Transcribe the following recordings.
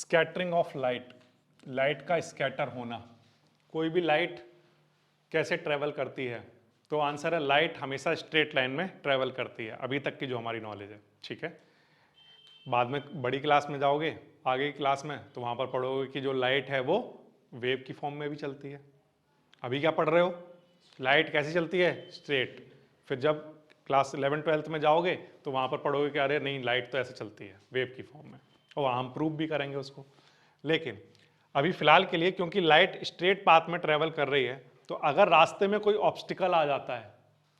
Scattering of light, light का scatter होना। कोई भी लाइट कैसे ट्रेवल करती है? तो आंसर है लाइट हमेशा स्ट्रेट लाइन में ट्रेवल करती है, अभी तक की जो हमारी नॉलेज है। ठीक है, बाद में बड़ी क्लास में जाओगे, आगे की क्लास में, तो वहाँ पर पढ़ोगे कि जो लाइट है वो वेव की फॉर्म में भी चलती है। अभी क्या पढ़ रहे हो? लाइट कैसी चलती है? स्ट्रेट। फिर जब क्लास 11-12 में जाओगे तो वहाँ पर पढ़ोगे कि अरे नहीं, लाइट तो ऐसे चलती है वेव की फॉर्म में, और वहाँ हम प्रूव भी करेंगे उसको। लेकिन अभी फिलहाल के लिए, क्योंकि लाइट स्ट्रेट पाथ में ट्रेवल कर रही है, तो अगर रास्ते में कोई ऑब्स्टिकल आ जाता है,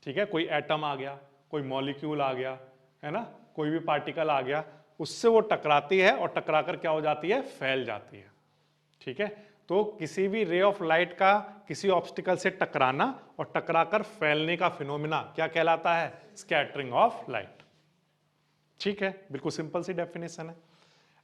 ठीक है, कोई एटम आ गया, कोई मॉलिक्यूल आ गया, है ना, कोई भी पार्टिकल आ गया, उससे वो टकराती है और टकराकर क्या हो जाती है? फैल जाती है। ठीक है, तो किसी भी रे ऑफ लाइट का किसी ऑब्स्टिकल से टकराना और टकराकर फैलने का फिनोमिना क्या कहलाता है? Scattering of light. ठीक है, बिल्कुल सिंपल सी डेफिनेशन है।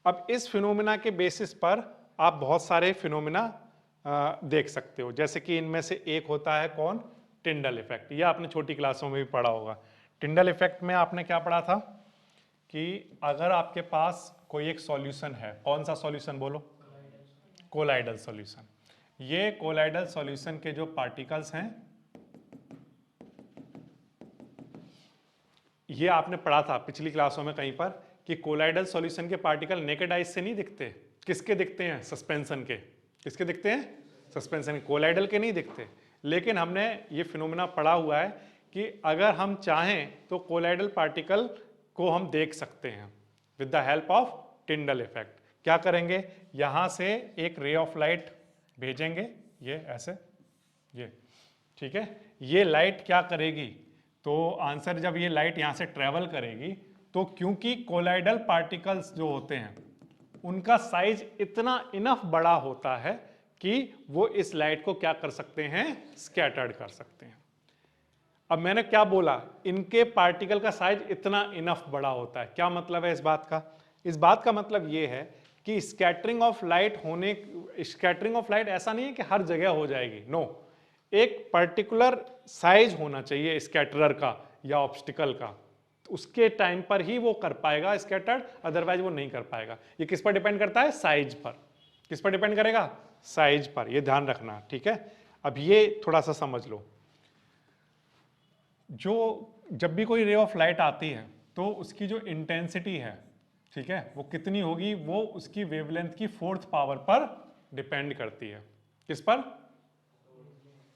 अब इस फिनोमिना के बेसिस पर आप बहुत सारे फिनोमिना देख सकते हो, जैसे कि इनमें से एक होता है कौन? Tyndall effect. यह आपने छोटी क्लासों में भी पढ़ा होगा। टिंडल इफेक्ट में आपने क्या पढ़ा था कि अगर आपके पास कोई एक सॉल्यूशन है, कौन सा सॉल्यूशन बोलो? Colloidal solution. ये कोलाइडल सॉल्यूशन के जो पार्टिकल्स हैं, ये आपने पढ़ा था पिछली क्लासों में कहीं पर कि कोलाइडल सॉल्यूशन के पार्टिकल नेकेड आइज से नहीं दिखते। किसके दिखते हैं? सस्पेंशन के। किसके दिखते हैं? सस्पेंशन के, कोलाइडल के नहीं दिखते। लेकिन हमने ये फिनोमेना पढ़ा हुआ है कि अगर हम चाहें तो कोलाइडल पार्टिकल को हम देख सकते हैं with the help of Tyndall effect. क्या करेंगे? यहां से एक रे ऑफ लाइट भेजेंगे, ये ऐसे, ये, ठीक है। ये लाइट क्या करेगी? तो आंसर, जब ये लाइट यहां से ट्रेवल करेगी, तो क्योंकि कोलाइडल पार्टिकल्स जो होते हैं उनका साइज इतना इनफ बड़ा होता है कि वो इस लाइट को क्या कर सकते हैं? स्कैटर्ड कर सकते हैं। अब मैंने क्या बोला? इनके पार्टिकल का साइज इतना इनफ बड़ा होता है। क्या मतलब है इस बात का? इस बात का मतलब ये है कि स्कैटरिंग ऑफ लाइट होने, स्कैटरिंग ऑफ लाइट ऐसा नहीं है कि हर जगह हो जाएगी, नो। एक पर्टिकुलर साइज होना चाहिए स्कैटरर का या ऑब्स्टिकल का, उसके टाइम पर ही वो कर पाएगा स्कैटर्ड, अदरवाइज वो नहीं कर पाएगा। ये किस पर डिपेंड करता है? साइज पर। किस पर डिपेंड करेगा? साइज पर। ये ध्यान रखना, ठीक है। अब ये थोड़ा सा समझ लो, जो जब भी कोई रे ऑफ लाइट आती है तो उसकी जो इंटेंसिटी है, ठीक है, वो कितनी होगी? वो उसकी वेवलेंथ की 4th पावर पर डिपेंड करती है। किस पर?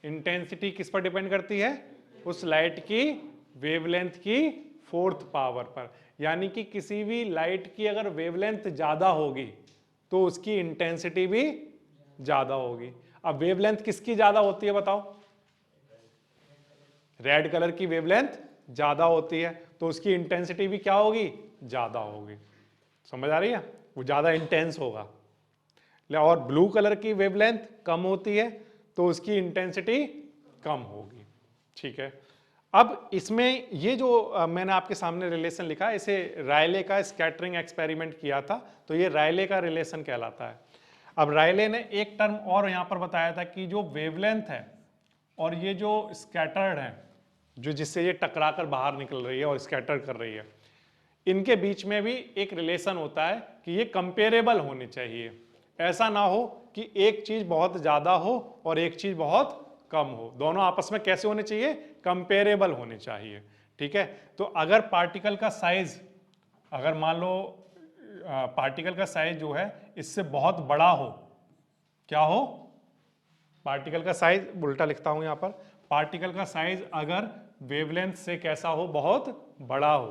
इंटेंसिटी किस पर डिपेंड करती है? उस लाइट की वेवलेंथ की 4th पावर पर। यानी कि किसी भी लाइट की अगर वेवलेंथ ज्यादा होगी तो उसकी इंटेंसिटी भी ज्यादा होगी। अब वेवलेंथ किसकी ज्यादा होती है बताओ? रेड कलर की वेवलेंथ ज्यादा होती है तो उसकी इंटेंसिटी भी क्या होगी? ज्यादा होगी। समझ आ रही है? वो ज्यादा इंटेंस होगा। और ब्लू कलर की वेवलेंथ कम होती है तो उसकी इंटेंसिटी कम होगी। ठीक है, अब इसमें ये जो मैंने आपके सामने रिलेशन लिखा, इसे रायले का स्कैटरिंग एक्सपेरिमेंट किया था, तो ये रायले का रिलेशन कहलाता है। अब रायले ने एक टर्म और यहां पर बताया था कि जो वेवलेंथ है और ये जो स्कैटर्ड है, जो जिससे ये टकरा कर बाहर निकल रही है और स्कैटर कर रही है, इनके बीच में भी एक रिलेशन होता है कि ये कंपेरेबल होने चाहिए। ऐसा ना हो कि एक चीज बहुत ज्यादा हो और एक चीज बहुत कम हो, दोनों आपस में कैसे होने चाहिए? कंपेरेबल होने चाहिए। ठीक है, तो अगर पार्टिकल का साइज, अगर मान लो पार्टिकल का साइज जो है इससे बहुत बड़ा हो, क्या हो? पार्टिकल का साइज, उल्टा लिखता हूं यहां पर, पार्टिकल का साइज अगर वेवलेंथ से कैसा हो? बहुत बड़ा हो,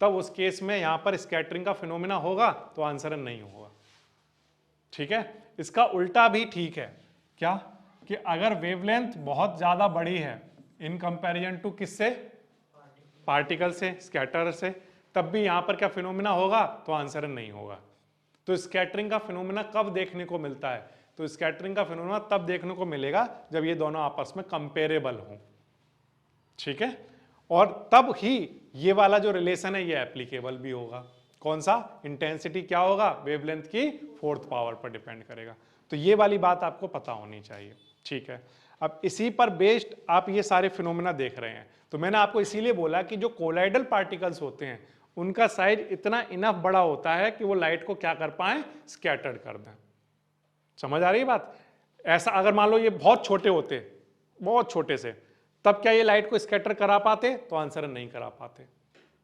तब उस केस में यहां पर स्कैटरिंग का फिनोमेना होगा? तो आंसर नहीं होगा। ठीक है, इसका उल्टा भी ठीक है। क्या? कि अगर वेवलेंथ बहुत ज्यादा बड़ी है इन कंपैरिजन टू किससे? पार्टिकल से, स्कैटर से, तब भी यहां पर क्या फिनोमेना होगा? तो आंसर नहीं होगा। तो स्कैटरिंग का फिनोमेना कब देखने को मिलता है? तो स्कैटरिंग का फिनोमेना तब देखने को मिलेगा जब ये दोनों आपस में कंपेरेबल हों। ठीक है, और तब ही ये वाला जो रिलेशन है ये एप्लीकेबल भी होगा। कौन सा? इंटेंसिटी क्या होगा? वेवलेंथ की 4th पावर पर डिपेंड करेगा। तो ये वाली बात आपको पता होनी चाहिए। ठीक है, अब इसी पर बेस्ड आप ये सारे फिनोमेना देख रहे हैं। तो मैंने आपको इसीलिए बोला कि जो कोलाइडल पार्टिकल्स होते हैं उनका साइज इतना इनफ बड़ा होता है कि वो लाइट को क्या कर पाए, स्कैटर्ड कर दें। समझ आ रही है बात? ऐसा अगर मान लो ये बहुत छोटे होते, बहुत छोटे से, तब क्या ये लाइट को स्कैटर करा पाते? तो आंसर है नहीं करा पाते।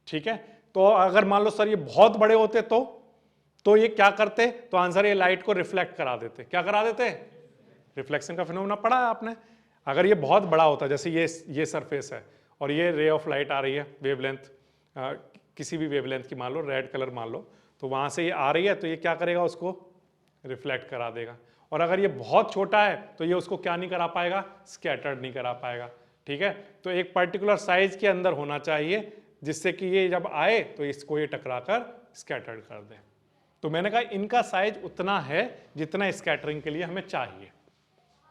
ठीक है, तो अगर मान लो सर ये बहुत बड़े होते तो ये क्या करते? तो आंसर ये लाइट को रिफ्लेक्ट करा देते। क्या करा देते? रिफ्लेक्शन का फिनोमेना पढ़ा है आपने। अगर ये बहुत बड़ा होता, जैसे ये सरफेस है और ये रे ऑफ लाइट आ रही है, वेवलेंथ किसी भी वेवलेंथ की मान लो, रेड कलर मान लो, तो वहां से ये आ रही है, तो ये क्या करेगा? उसको रिफ्लेक्ट करा देगा। और अगर ये बहुत छोटा है तो ये उसको क्या नहीं करा पाएगा? स्कैटर्ड नहीं करा पाएगा। ठीक है, तो एक पर्टिकुलर साइज के अंदर होना चाहिए जिससे कि ये जब आए तो इसको ये टकरा कर स्कैटर्ड कर दे। तो मैंने कहा इनका साइज उतना है जितना स्कैटरिंग के लिए हमें चाहिए,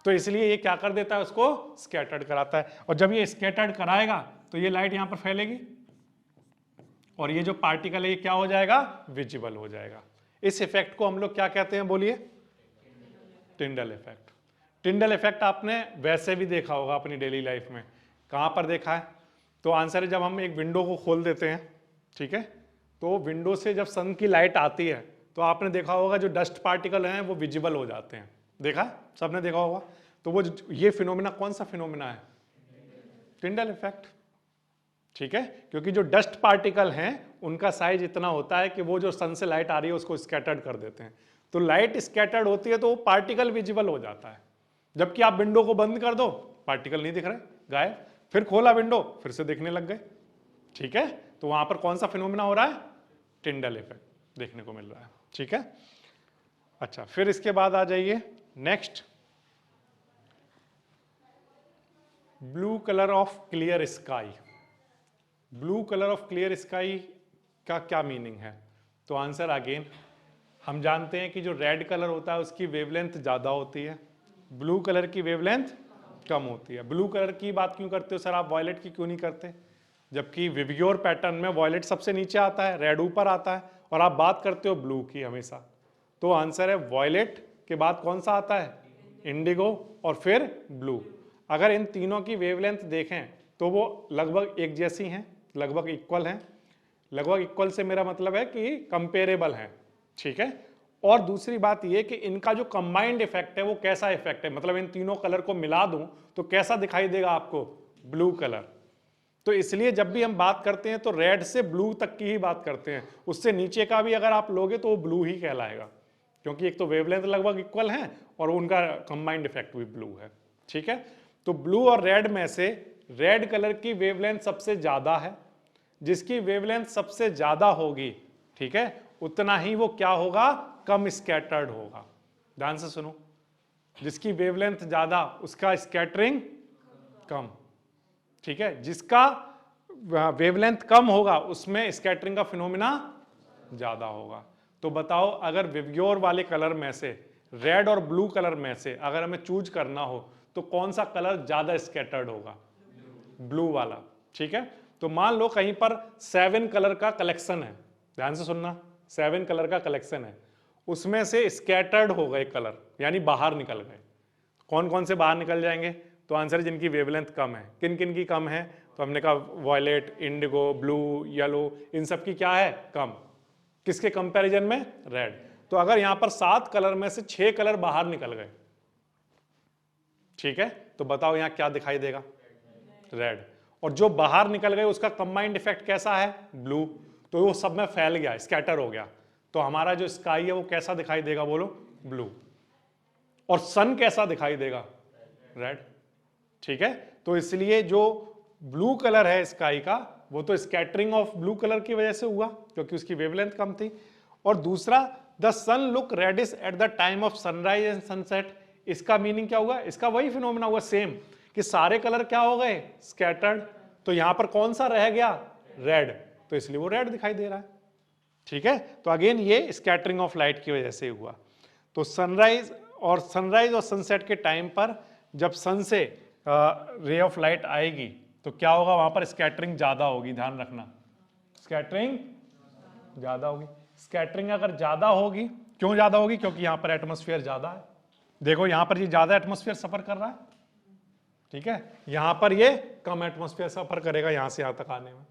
तो इसलिए ये क्या कर देता है? उसको स्कैटर्ड कराता है। और जब ये स्कैटर्ड कराएगा तो ये लाइट यहां पर फैलेगी और ये जो पार्टिकल है ये क्या हो जाएगा? विजिबल हो जाएगा। इस इफेक्ट को हम लोग क्या कहते हैं? बोलिए। Tyndall effect. टिंडल इफेक्ट आपने वैसे भी देखा होगा अपनी डेली लाइफ में। कहां पर देखा है? तो आंसर है जब हम एक विंडो को खोल देते हैं, ठीक है, तो विंडो से जब सन की लाइट आती है तो आपने देखा होगा जो डस्ट पार्टिकल हैं वो विजिबल हो जाते हैं। देखा? सबने देखा होगा। तो वो ये फिनोमेना कौन सा फिनोमेना है? Tyndall effect. ठीक है, क्योंकि जो डस्ट पार्टिकल हैं उनका साइज इतना होता है कि वो जो सन से लाइट आ रही है उसको स्कैटर्ड कर देते हैं। तो लाइट स्कैटर्ड होती है तो वो पार्टिकल विजिबल हो जाता है। जबकि आप विंडो को बंद कर दो, पार्टिकल नहीं दिख रहे, गायब। फिर खोला विंडो, फिर से दिखने लग गए। ठीक है, तो वहां पर कौन सा फिनोमेना हो रहा है? टिंडल इफेक्ट देखने को मिल रहा है। ठीक है, अच्छा, फिर इसके बाद आ जाइए next, blue colour of clear sky. Blue colour of clear sky का क्या मीनिंग है? तो आंसर अगेन हम जानते हैं कि जो रेड कलर होता है उसकी वेवलेंथ ज्यादा होती है, ब्लू कलर की वेवलेंथ कम होती है। ब्लू कलर की बात क्यों करते हो सर आप, वॉयलेट की क्यों नहीं करते? जबकि विबग्योर पैटर्न में वॉयलेट सबसे नीचे आता है, रेड ऊपर आता है, और आप बात करते हो ब्लू की हमेशा। तो आंसर है वॉयलेट के बाद कौन सा आता है? इंडिगो, और फिर ब्लू। अगर इन तीनों की वेवलेंथ देखें तो वो लगभग एक जैसी हैं, लगभग इक्वल हैं। लगभग इक्वल से मेरा मतलब है कि कंपेरेबल हैं। ठीक है, और दूसरी बात ये कि इनका जो कंबाइंड इफेक्ट है वो कैसा इफेक्ट है, मतलब इन तीनों कलर को मिला दूं तो कैसा दिखाई देगा आपको? Blue colour. तो इसलिए जब भी हम बात करते हैं तो रेड से ब्लू तक की ही बात करते हैं, उससे नीचे का भी अगर आप लोगे तो वो ब्लू ही कहलाएगा, क्योंकि एक तो वेवलेंथ लगभग इक्वल है और उनका कंबाइंड इफेक्ट भी ब्लू है। ठीक है, तो ब्लू और रेड में से रेड कलर की वेवलेंथ सबसे ज्यादा है। जिसकी वेवलेंथ सबसे ज्यादा होगी, ठीक है, उतना ही वो क्या होगा? कम स्कैटर्ड होगा। ध्यान से सुनो, जिसकी वेवलेंथ ज्यादा उसका स्कैटरिंग कम। ठीक है, जिसका वेवलेंथ कम होगा उसमें स्कैटरिंग का फिनोमिना ज्यादा होगा। तो बताओ अगर विबग्योर वाले कलर में से, रेड और ब्लू कलर में से अगर हमें चूज करना हो तो कौन सा कलर ज्यादा स्कैटर्ड होगा? ब्लू वाला। ठीक है, तो मान लो कहीं पर 7 कलर का कलेक्शन है, ध्यान से सुनना, 7 कलर का कलेक्शन है, उसमें से स्कैटर्ड हो गए कलर, यानी बाहर निकल गए। कौन कौन से बाहर निकल जाएंगे? तो आंसर है जिनकी वेवलेंथ कम है। किन किन की कम है? तो हमने कहा वॉयलेट, इंडिगो, ब्लू, येलो, इन सब की क्या है? कम। किसके कंपैरिजन में? रेड। तो अगर यहां पर 7 कलर में से 6 कलर बाहर निकल गए, ठीक है, तो बताओ यहां क्या दिखाई देगा? रेड। और जो बाहर निकल गए उसका कंबाइंड इफेक्ट कैसा है? ब्लू। तो वो सब में फैल गया, स्कैटर हो गया, तो हमारा जो स्काई है वो कैसा दिखाई देगा? बोलो। ब्लू। और सन कैसा दिखाई देगा? रेड। ठीक है, तो इसलिए जो ब्लू कलर है स्काई का वो तो स्कैटरिंग ऑफ ब्लू कलर की वजह से हुआ क्योंकि उसकी वेवलेंथ कम थी। और दूसरा, the sun look reddish at the time of sunrise and sunset, इसका मीनिंग क्या हुआ? इसका वही फिनोमेना हुआ सेम, कि सारे कलर क्या हो गए? स्कैटर्ड। तो यहां पर कौन सा रह गया? रेड, तो इसलिए वो रेड दिखाई दे रहा है। ठीक है, तो अगेन ये स्कैटरिंग ऑफ लाइट की वजह से हुआ। तो सनराइज और सनसेट के टाइम पर जब सन से रे ऑफ लाइट आएगी तो क्या होगा? वहां पर स्कैटरिंग ज्यादा होगी, ध्यान रखना, स्कैटरिंग ज्यादा होगी। स्कैटरिंग अगर ज्यादा होगी, क्यों ज्यादा होगी? क्योंकि यहां पर एटमॉस्फेयर ज्यादा है। देखो यहां पर ये ज्यादा एटमॉस्फेयर सफर कर रहा है, ठीक है, यहां पर ये कम एटमॉस्फेयर सफर करेगा यहां से यहां तक आने में।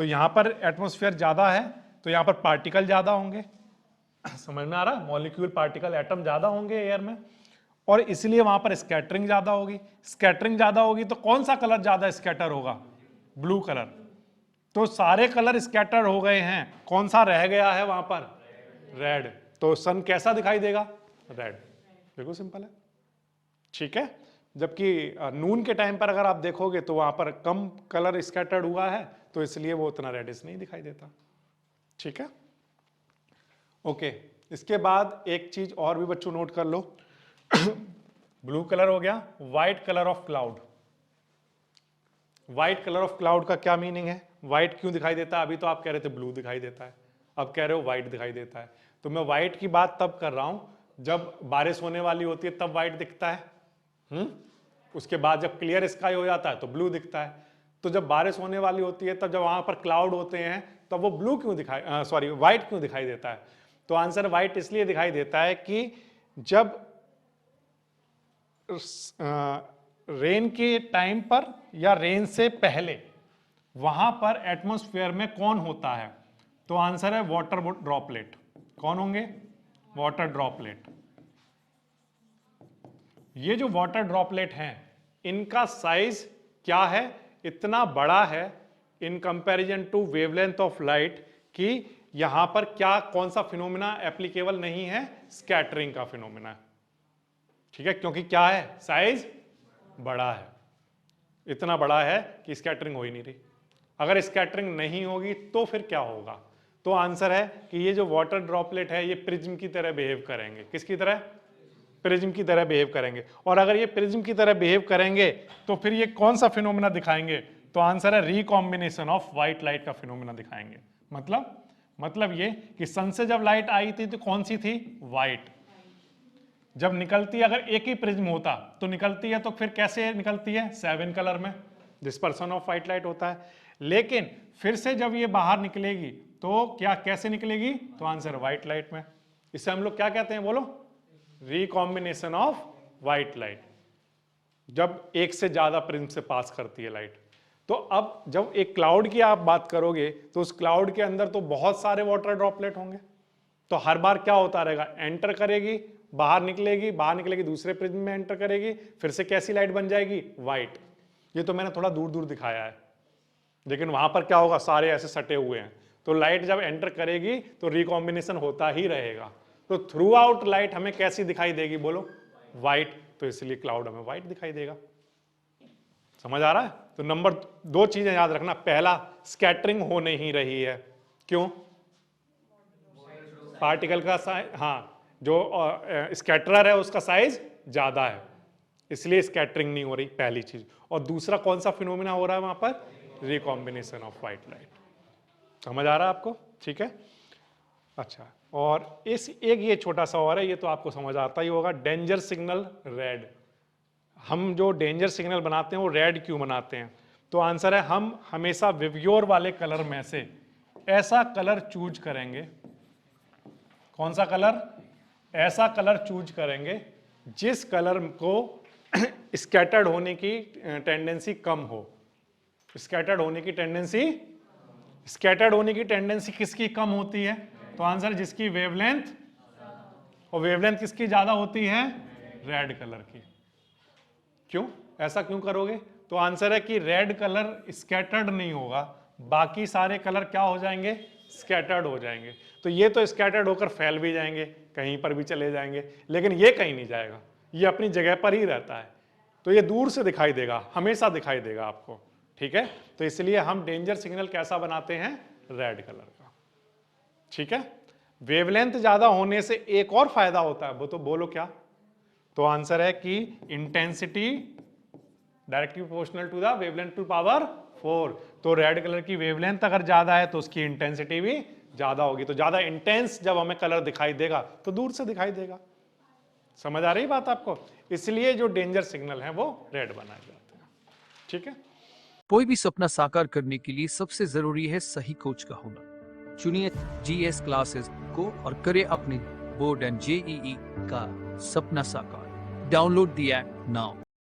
तो यहां पर एटमॉस्फेयर ज्यादा है तो यहां पर पार्टिकल ज्यादा होंगे, समझ में आ रहा है, मॉलिक्यूल पार्टिकल एटम ज्यादा होंगे एयर में, और इसलिए वहां पर स्कैटरिंग ज्यादा होगी। स्कैटरिंग ज्यादा होगी तो कौन सा कलर ज्यादा स्कैटर होगा? Blue colour. तो सारे कलर स्कैटर हो गए हैं, कौन सा रह गया है वहां पर? रेड। तो सन कैसा दिखाई देगा? रेड। बिल्कुल सिंपल है, ठीक है। जबकि नून के टाइम पर अगर आप देखोगे तो वहां पर कम कलर स्कैटर्ड हुआ है तो इसलिए वो उतना रेडिश नहीं दिखाई देता, ठीक है। ओके, इसके बाद एक चीज और भी बच्चों नोट कर लो। ब्लू कलर हो गया। White colour of cloud. White colour of cloud का क्या मीनिंग है? व्हाइट क्यों दिखाई देता है? अभी तो आप कह रहे थे ब्लू दिखाई देता है, अब कह रहे हो व्हाइट दिखाई देता है। तो मैं व्हाइट की बात तब कर रहा हूं जब बारिश होने वाली होती है तब व्हाइट दिखता है। उसके बाद जब क्लियर स्काई हो जाता है तो ब्लू दिखता है। तो जब बारिश होने वाली होती है तब जब वहां पर क्लाउड होते हैं तब वो ब्लू क्यों दिखाई सॉरी व्हाइट क्यों दिखाई देता है? तो आंसर व्हाइट इसलिए दिखाई देता है कि जब रेन के टाइम पर या रेन से पहले वहां पर एटमॉस्फेयर में कौन होता है? तो आंसर है वाटर ड्रॉपलेट। कौन होंगे? Water droplet. ये जो वाटर ड्रॉपलेट हैं इनका साइज क्या है? इतना बड़ा है in comparison to wavelength of light कि यहां पर क्या कौन सा फिनोमिना एप्लीकेबल नहीं है? स्कैटरिंग का फिनोमिना, ठीक है, क्योंकि क्या है? साइज बड़ा है, इतना बड़ा है कि स्कैटरिंग हो ही नहीं रही। अगर स्कैटरिंग नहीं होगी तो फिर क्या होगा? तो आंसर है कि ये जो वाटर ड्रॉपलेट है ये प्रिज्म की तरह बिहेव करेंगे। किसकी तरह? प्रिज्म की तरह बिहेव करेंगे। और अगर ये प्रिज्म की तरह बिहेव करेंगे तो फिर ये कौन सा फिनोमिना दिखाएंगे? तो आंसर है रिकॉम्बिनेशन ऑफ व्हाइट लाइट का फिनोमिना दिखाएंगे। मतलब ये कि सन से जब लाइट आई थी तो कौन सी थी? व्हाइट। जब निकलती, अगर एक ही प्रिज्म होता तो निकलती है तो फिर कैसे निकलती है? 7 कलर में, डिस्पर्सन ऑफ व्हाइट लाइट होता है। लेकिन फिर से जब ये बाहर निकलेगी तो क्या कैसे निकलेगी? तो आंसर व्हाइट लाइट में। इसे हम लोग क्या कहते हैं? बोलो। रिकॉम्बिनेशन ऑफ व्हाइट लाइट, जब एक से ज्यादा प्रिज्म से पास करती है लाइट। तो अब जब एक क्लाउड की आप बात करोगे तो उस क्लाउड के अंदर तो बहुत सारे वाटर ड्रॉपलेट होंगे, तो हर बार क्या होता रहेगा? एंटर करेगी, बाहर निकलेगी, दूसरे प्रिज्म में एंटर करेगी, फिर से कैसी लाइट बन जाएगी? व्हाइट। ये तो मैंने थोड़ा दूर दूर दिखाया है, लेकिन वहां पर क्या होगा? सारे ऐसे सटे हुए हैं, तो लाइट जब एंटर करेगी तो रिकॉम्बिनेशन होता ही रहेगा। तो थ्रू आउट लाइट हमें कैसी दिखाई देगी? बोलो। व्हाइट। तो इसलिए क्लाउड हमें व्हाइट दिखाई देगा। समझ आ रहा है? तो नंबर 2 चीजें याद रखना। पहला, स्कैटरिंग हो नहीं रही है। क्यों? पार्टिकल का साइज, हाँ, जो स्कैटरर है उसका साइज ज्यादा है, इसलिए स्कैटरिंग नहीं हो रही, पहली चीज। और दूसरा कौन सा फिनोमिना हो रहा है वहां पर? Recombination of white light. समझ आ रहा है आपको? ठीक है, अच्छा। और इस एक ये छोटा सा और है, ये तो आपको समझ आता ही होगा। Danger signal red. हम जो डेंजर सिग्नल बनाते हैं वो रेड क्यों बनाते हैं? तो आंसर है हम हमेशा विवयोर वाले कलर में से ऐसा कलर चूज करेंगे। कौन सा कलर? ऐसा कलर चूज करेंगे जिस कलर को स्कैटर्ड होने की टेंडेंसी कम हो। स्कैटर्ड होने की टेंडेंसी किसकी कम होती है? तो आंसर जिसकी वेवलेंथ, और वेवलेंथ किसकी ज्यादा होती है? रेड कलर की। क्यों? ऐसा क्यों करोगे? तो आंसर है कि रेड कलर स्कैटर्ड नहीं होगा, बाकी सारे कलर क्या हो जाएंगे? स्कैटर्ड हो जाएंगे। तो ये तो स्कैटर्ड होकर फैल भी जाएंगे, कहीं पर भी चले जाएंगे, लेकिन ये कहीं नहीं जाएगा, ये अपनी जगह पर ही रहता है। तो ये दूर से दिखाई देगा, हमेशा दिखाई देगा आपको, ठीक है। तो इसलिए हम डेंजर सिग्नल कैसा बनाते हैं? रेड कलर का, ठीक है। वेवलेंथ ज्यादा होने से एक और फायदा होता है, वो तो बोलो क्या? तो आंसर है कि intensity directly proportional to the wavelength to power 4। तो रेड कलर की वेवलेंथ अगर ज्यादा है तो उसकी इंटेंसिटी भी ज्यादा होगी। तो ज्यादा इंटेंस जब हमें कलर दिखाई देगा तो दूर से दिखाई देगा। समझ आ रही बात आपको? इसलिए जो डेंजर सिग्नल है वो रेड बनाए जाते हैं, ठीक है। कोई भी सपना साकार करने के लिए सबसे जरूरी है सही कोच का होना। चुनिए GS क्लासेस को और करें अपने बोर्ड एंड JEE का सपना साकार। Download the app now.